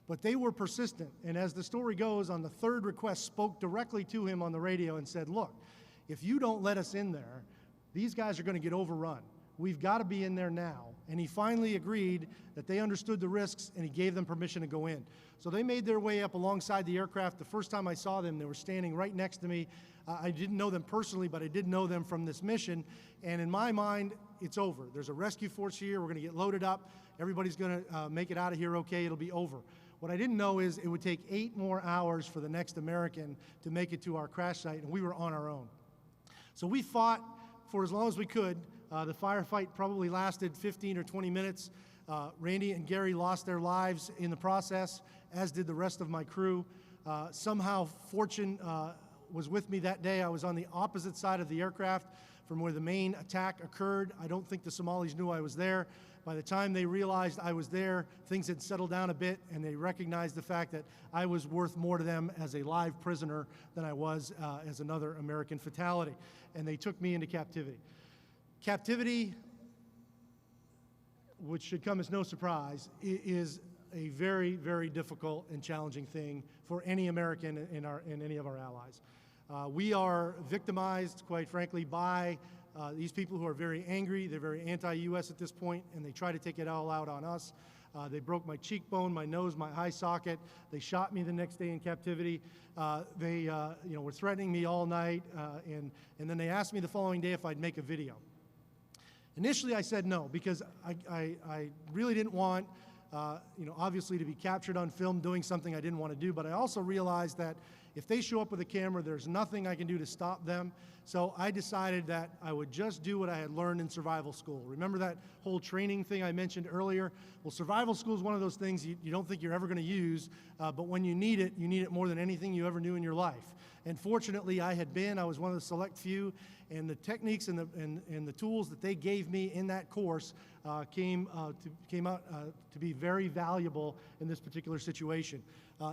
But they were persistent, and as the story goes, on the third request, spoke directly to him on the radio and said, look, if you don't let us in there, these guys are going to get overrun. We've got to be in there now. And he finally agreed that they understood the risks, and he gave them permission to go in. So they made their way up alongside the aircraft. The first time I saw them, they were standing right next to me. I didn't know them personally, but I did know them from this mission. And in my mind, it's over. There's a rescue force here. We're going to get loaded up. Everybody's going to make it out of here okay. It'll be over. What I didn't know is it would take 8 more hours for the next American to make it to our crash site, and we were on our own. So we fought for as long as we could. The firefight probably lasted 15 or 20 minutes. Randy and Gary lost their lives in the process, as did the rest of my crew. Somehow fortune was with me that day. I was on the opposite side of the aircraft from where the main attack occurred. I don't think the Somalis knew I was there. By the time they realized I was there, things had settled down a bit, and they recognized the fact that I was worth more to them as a live prisoner than I was as another American fatality. And they took me into captivity. Captivity, which should come as no surprise, is a very, very difficult and challenging thing for any American in any of our allies. We are victimized, quite frankly, by these people who are very angry. They're very anti-U.S. at this point, and they try to take it all out on us. They broke my cheekbone, my nose, my eye socket. They shot me the next day in captivity. They were threatening me all night, and then they asked me the following day if I'd make a video. Initially, I said no, because I really didn't want, obviously to be captured on film doing something I didn't want to do, but I also realized that if they show up with a camera, there's nothing I can do to stop them. So I decided that I would just do what I had learned in survival school. Remember that whole training thing I mentioned earlier? Well, survival school is one of those things you don't think you're ever going to use, but when you need it more than anything you ever knew in your life. And fortunately, I was one of the select few, and the techniques and the tools that they gave me in that course came out to be very valuable in this particular situation.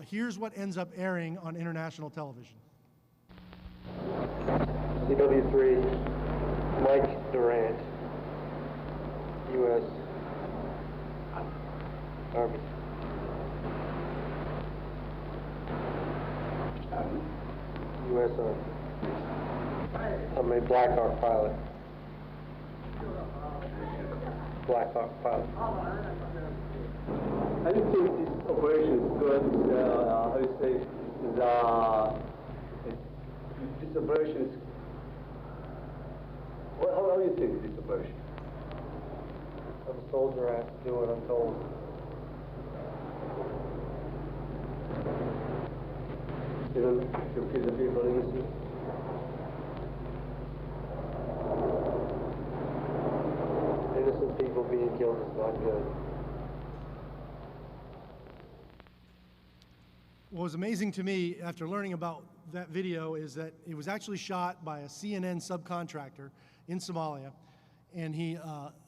Here's what ends up airing on international television. CW3, Mike Durant, U.S. Army. U.S. Army. I'm a Black Hawk pilot. Black Hawk pilot. I think this operation is good. How you say, this operation is. How do you think this operation? I'm a soldier. I have to do what I'm told. You don't kill the people easy. Innocent people being killed is not good. What was amazing to me after learning about that video is that it was actually shot by a CNN subcontractor in Somalia, and he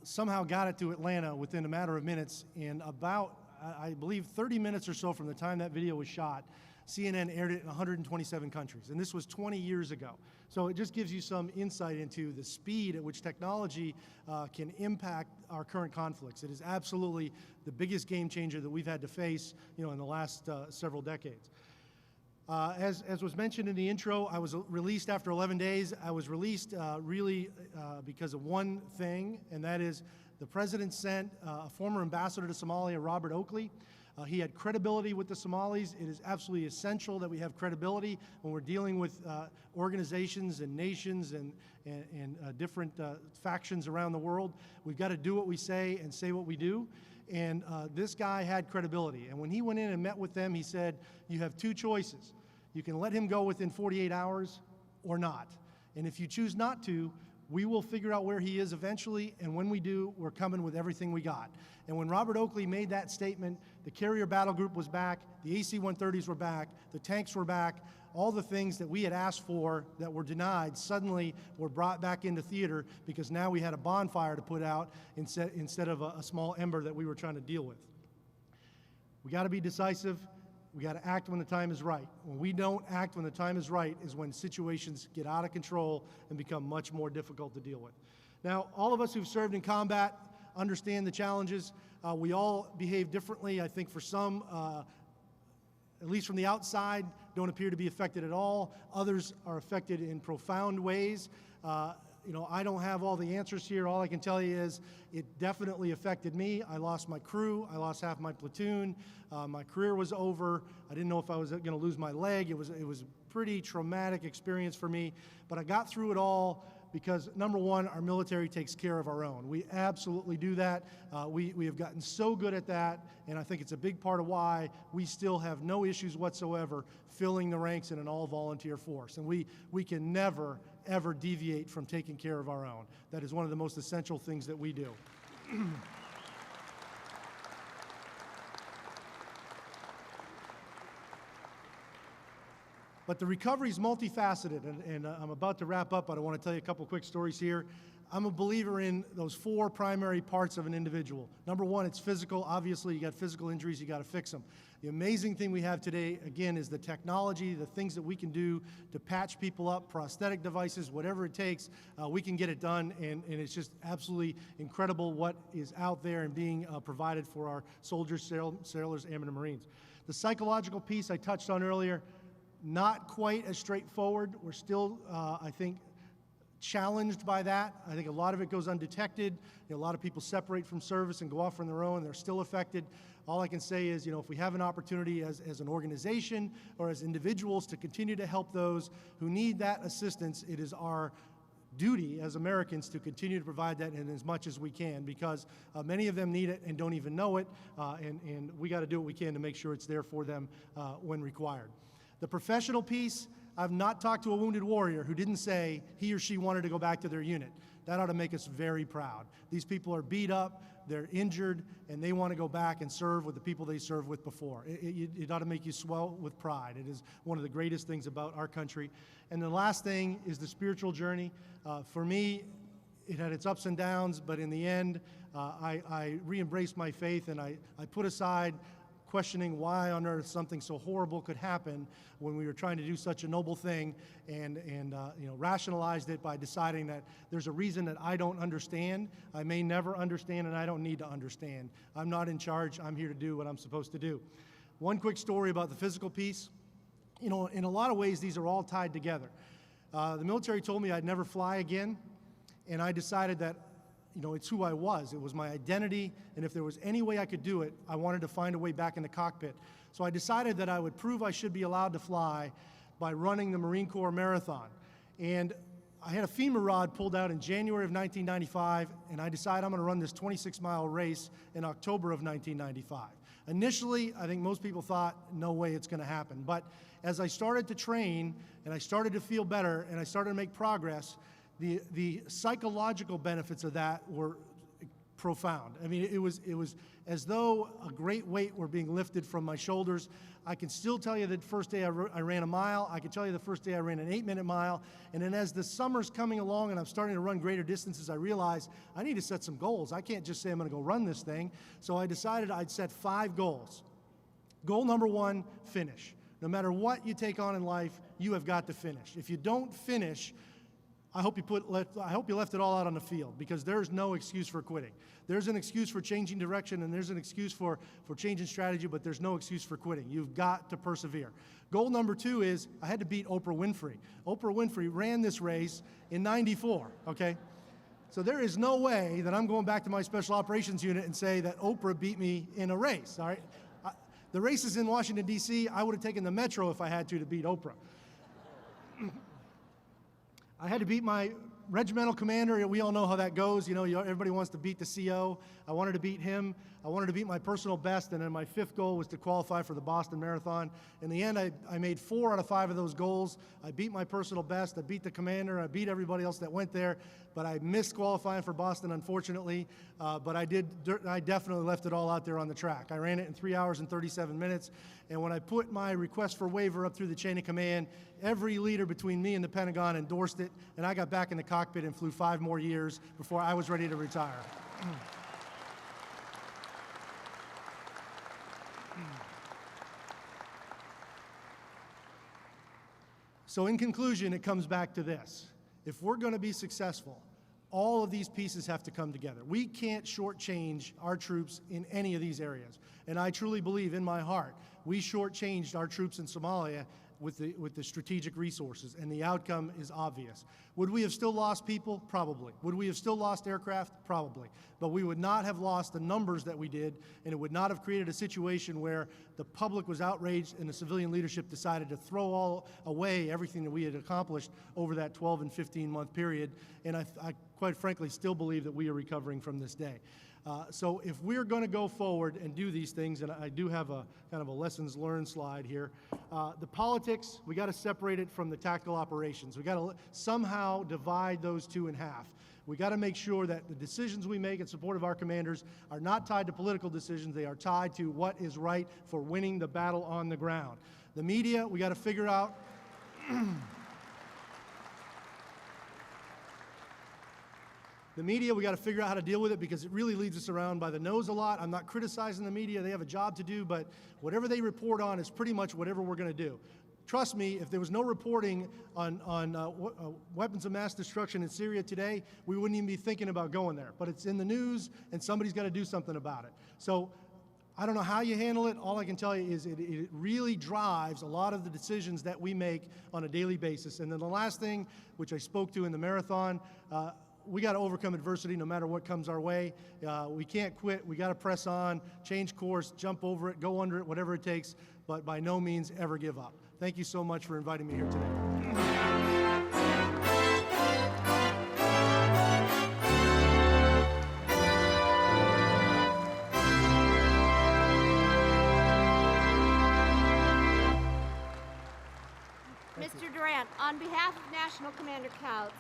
somehow got it to Atlanta within a matter of minutes. In about, I believe, 30 minutes or so from the time that video was shot, CNN aired it in 127 countries, and this was 20 years ago. So it just gives you some insight into the speed at which technology can impact our current conflicts. It is absolutely the biggest game changer that we've had to face, in the last several decades. As was mentioned in the intro, I was released after 11 days. I was released really because of one thing, and that is the president sent a former ambassador to Somalia, Robert Oakley. He had credibility with the Somalis. It is absolutely essential that we have credibility when we're dealing with organizations and nations and different factions around the world. We've got to do what we say and say what we do. And this guy had credibility. And when he went in and met with them, he said, you have two choices. You can let him go within 48 hours or not. And if you choose not to, we will figure out where he is eventually, and when we do, we're coming with everything we got. And when Robert Oakley made that statement, the carrier battle group was back, the AC-130s were back, the tanks were back, all the things that we had asked for that were denied suddenly were brought back into theater because now we had a bonfire to put out instead of a small ember that we were trying to deal with. We got to be decisive. We got to act when the time is right. When we don't act when the time is right is when situations get out of control and become much more difficult to deal with. Now, all of us who've served in combat understand the challenges. We all behave differently. I think for some, at least from the outside, don't appear to be affected at all. Others are affected in profound ways. I don't have all the answers here. All I can tell you is it definitely affected me. I lost my crew. I lost half my platoon. My career was over. I didn't know if I was going to lose my leg. It was a pretty traumatic experience for me. But I got through it all because, number one, our military takes care of our own. We absolutely do that. We have gotten so good at that, and I think it's a big part of why we still have no issues whatsoever filling the ranks in an all-volunteer force. And we can never, ever deviate from taking care of our own. That is one of the most essential things that we do. But the recovery is multifaceted, and I'm about to wrap up, but I want to tell you a couple quick stories here. I'm a believer in those four primary parts of an individual. Number one, it's physical. Obviously, you got physical injuries, you got to fix them. The amazing thing we have today, again, is the technology, the things that we can do to patch people up, prosthetic devices, whatever it takes, we can get it done, and it's just absolutely incredible what is out there and being provided for our soldiers, sailors, airmen, and Marines. The psychological piece I touched on earlier, not quite as straightforward. We're still, I think, challenged by that. I think a lot of it goes undetected. A lot of people separate from service and go off on their own. They're still affected. All I can say is, if we have an opportunity as an organization or as individuals to continue to help those who need that assistance, it is our duty as Americans to continue to provide that in as much as we can, because many of them need it and don't even know it, and we got to do what we can to make sure it's there for them when required. The professional piece, I've not talked to a wounded warrior who didn't say he or she wanted to go back to their unit. That ought to make us very proud. These people are beat up, they're injured, and they want to go back and serve with the people they served with before. It ought to make you swell with pride. It is one of the greatest things about our country. And the last thing is the spiritual journey. For me, it had its ups and downs, but in the end, I re-embraced my faith, and I put aside questioning why on earth something so horrible could happen when we were trying to do such a noble thing, and rationalized it by deciding that there's a reason that I don't understand. I may never understand, and I don't need to understand. I'm not in charge. I'm here to do what I'm supposed to do. One quick story about the physical piece. In a lot of ways, these are all tied together. The military told me I'd never fly again, and I decided that it's who I was. It was my identity, and if there was any way I could do it, I wanted to find a way back in the cockpit. So I decided that I would prove I should be allowed to fly by running the Marine Corps Marathon. And I had a FEMA rod pulled out in January of 1995, and I decided I'm going to run this 26-mile race in October of 1995. Initially, I think most people thought, no way it's going to happen. But as I started to train, and I started to feel better, and I started to make progress, the psychological benefits of that were profound. I mean, it was as though a great weight were being lifted from my shoulders. I can still tell you that the first day I ran a mile. I can tell you the first day I ran an 8-minute mile. And then as the summer's coming along and I'm starting to run greater distances, I realized I need to set some goals. I can't just say I'm going to go run this thing. So I decided I'd set 5 goals. Goal number 1, finish. No matter what you take on in life, you have got to finish. If you don't finish, I hope you left it all out on the field, because there's no excuse for quitting. There's an excuse for changing direction, and there's an excuse for changing strategy, but there's no excuse for quitting. You've got to persevere. Goal number 2 is I had to beat Oprah Winfrey. Oprah Winfrey ran this race in '94, okay? So there is no way that I'm going back to my special operations unit and say that Oprah beat me in a race, all right? The race is in Washington, D.C. I would have taken the Metro if I had to beat Oprah. I had to beat my regimental commander. We all know how that goes. Everybody wants to beat the CO. I wanted to beat him. I wanted to beat my personal best, and then my 5th goal was to qualify for the Boston Marathon. In the end, I made 4 out of 5 of those goals. I beat my personal best, I beat the commander, I beat everybody else that went there, but I missed qualifying for Boston, unfortunately. But I definitely left it all out there on the track. I ran it in 3 hours and 37 minutes, and when I put my request for waiver up through the chain of command, every leader between me and the Pentagon endorsed it, and I got back in the cockpit and flew 5 more years before I was ready to retire. So in conclusion, it comes back to this. If we're going to be successful, all of these pieces have to come together. We can't shortchange our troops in any of these areas. And I truly believe in my heart, we shortchanged our troops in Somalia with the strategic resources, and the outcome is obvious. Would we have still lost people? Probably. Would we have still lost aircraft? Probably. But we would not have lost the numbers that we did, and it would not have created a situation where the public was outraged and the civilian leadership decided to throw away everything that we had accomplished over that 12 and 15-month period. And I quite frankly still believe that we are recovering from this day. So if we're going to go forward and do these things, and I do have a kind of a lessons learned slide here, the politics, we got to separate it from the tactical operations. We got to somehow divide those two in half. We got to make sure that the decisions we make in support of our commanders are not tied to political decisions. They are tied to what is right for winning the battle on the ground. The media, we got to figure out the media, we got to figure out how to deal with it because it really leads us around by the nose a lot. I'm not criticizing the media. They have a job to do, but whatever they report on is pretty much whatever we're going to do. Trust me, if there was no reporting on weapons of mass destruction in Syria today, we wouldn't even be thinking about going there. But it's in the news, and somebody's got to do something about it. So I don't know how you handle it. All I can tell you is it really drives a lot of the decisions that we make on a daily basis. And then the last thing, which I spoke to in the marathon, we got to overcome adversity no matter what comes our way. We can't quit. We got to press on, change course, jump over it, go under it, whatever it takes, but by no means ever give up. Thank you so much for inviting me here today. Mr. Durant, on behalf of National Commander Couts,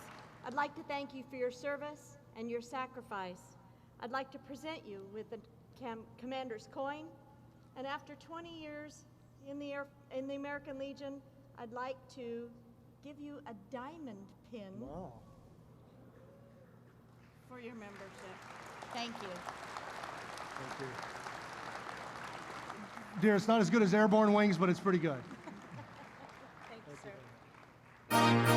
I'd like to thank you for your service and your sacrifice. I'd like to present you with the Commander's Coin, and after 20 years in the American Legion, I'd like to give you a diamond pin for your membership. Thank you. Thank you. Dear, it's not as good as airborne wings, but it's pretty good. Thank you, sir.